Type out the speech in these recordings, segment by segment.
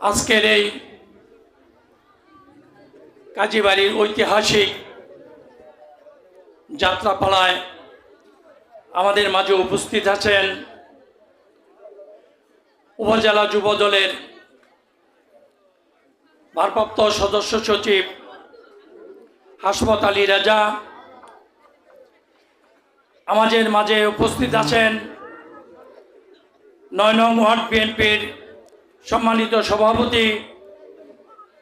আজকের এই কাজীবাড়ির ঐতিহাসিক যাত্রাপালায় আমাদের মাঝে উপস্থিত আছেন উপজেলা যুবদলের ভারপ্রাপ্ত সদস্য সচিব হাসমত আলী রাজা। আমাদের মাঝে উপস্থিত আছেন ৯ নং ওয়ার্ড বিএনপির সম্মানিত সভাপতি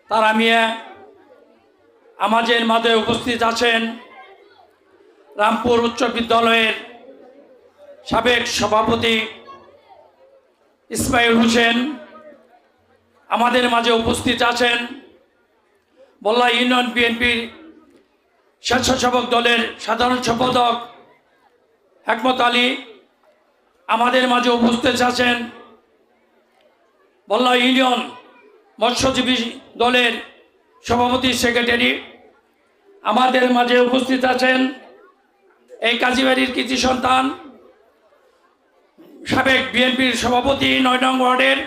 তারা মিয়া। আমাদের মাঝে উপস্থিত আছেন রামপুর উচ্চ বিদ্যালয়ের সাবেক সভাপতি ইসমাইল হোসেন। আমাদের মাঝে উপস্থিত আছেন বল্লা ইউনিয়ন বিএনপির স্বেচ্ছাসেবক দলের সাধারণ সম্পাদক হেকমত আলী। আমাদের মাঝে উপস্থিত আছেন বল্লা ইউনিয়ন মৎস্যজীবী দলের সভাপতি সেক্রেটারি। আমাদের মাঝে উপস্থিত আছেন এই কাজীবাড়ির কৃতি সন্তান সাবেক বিএনপির সভাপতি ৯ নং ওয়ার্ডের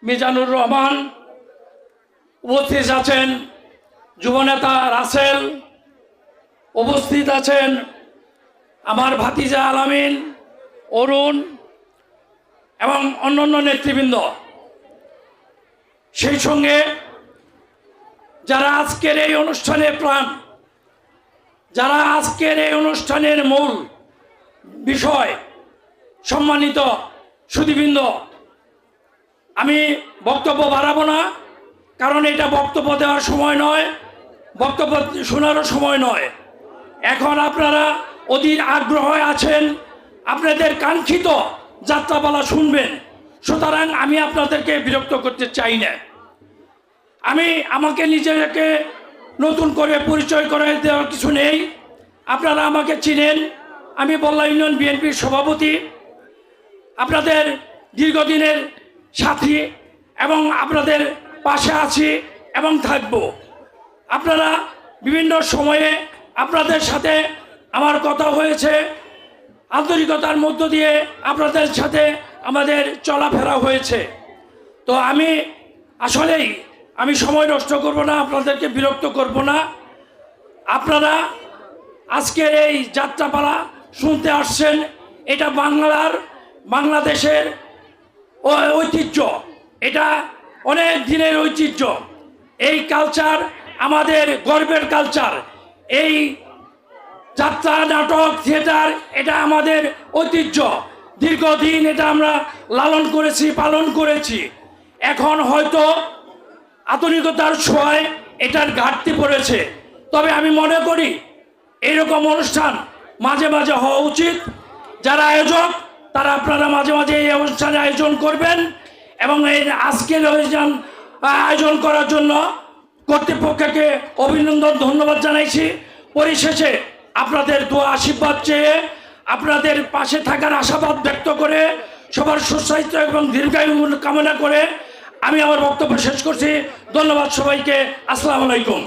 মিজানুর রহমান। উপস্থিত আছেন যুবনেতা রাসেল। উপস্থিত আছেন আমার ভাতিজা আলামিন, অরুণ এবং অন্যান্য নেতৃবৃন্দ। সেই সঙ্গে যারা আজকের এই অনুষ্ঠানের প্রাণ, যারা আজকের এই অনুষ্ঠানের মূল বিষয়, সম্মানিত সুধীবৃন্দ, আমি বক্তব্য বাড়াবো না, কারণ এটা বক্তব্য দেওয়ার সময় নয়, বক্তব্য শোনারও সময় নয়। এখন আপনারা অধীর আগ্রহে আছেন, আপনাদের কাঙ্ক্ষিত যাত্রাপালা শুনবেন, সুতরাং আমি আপনাদেরকে বিরক্ত করতে চাই না। আমাকে নিজেকে নতুন করে পরিচয় করে দেওয়ার কিছু নেই। আপনারা আমাকে চিনেন, আমি বল্লা ইউনিয়ন বিএনপির সভাপতি, আপনাদের দীর্ঘদিনের সাথী এবং আপনাদের পাশে আছি এবং থাকব। আপনারা বিভিন্ন সময়ে আপনাদের সাথে আমার কথা হয়েছে, আন্তরিকতার মধ্য দিয়ে আপনাদের সাথে আমাদের চলাফেরা হয়েছে। তো আমি সময় নষ্ট করব না, আপনাদেরকে বিরক্ত করব না। আপনারা আজকের এই যাত্রাপালা শুনতে আসছেন, এটা বাংলাদেশের ঐতিহ্য, এটা অনেক দিনের ঐতিহ্য। এই কালচার আমাদের গর্বের কালচার। এই যাত্রা, নাটক, থিয়েটার এটা আমাদের ঐতিহ্য। দীর্ঘদিন এটা আমরা লালন করেছি, পালন করেছি। এখন হয়তো আধুনিকতার ছোঁয়ায় এটার ঘাটতি পড়েছে, তবে আমি মনে করি এইরকম অনুষ্ঠান মাঝে মাঝে হওয়া উচিত। যারা আয়োজক তারা আপনারা মাঝে মাঝে এই অনুষ্ঠানে আয়োজন করবেন এবং এই আজকের আয়োজন করার জন্য কর্তৃপক্ষকে অভিনন্দন, ধন্যবাদ জানাইছি। পরিশেষে আপনাদের দোয়া আশীর্বাদ চেয়ে, আপনাদের পাশে থাকার আশাবাদ ব্যক্ত করে, সবার সুস্বাস্থ্য এবং দীর্ঘায়ু কামনা করে আমি আমার বক্তব্য শেষ করছি। ধন্যবাদ সবাইকে। আসসালামু আলাইকুম।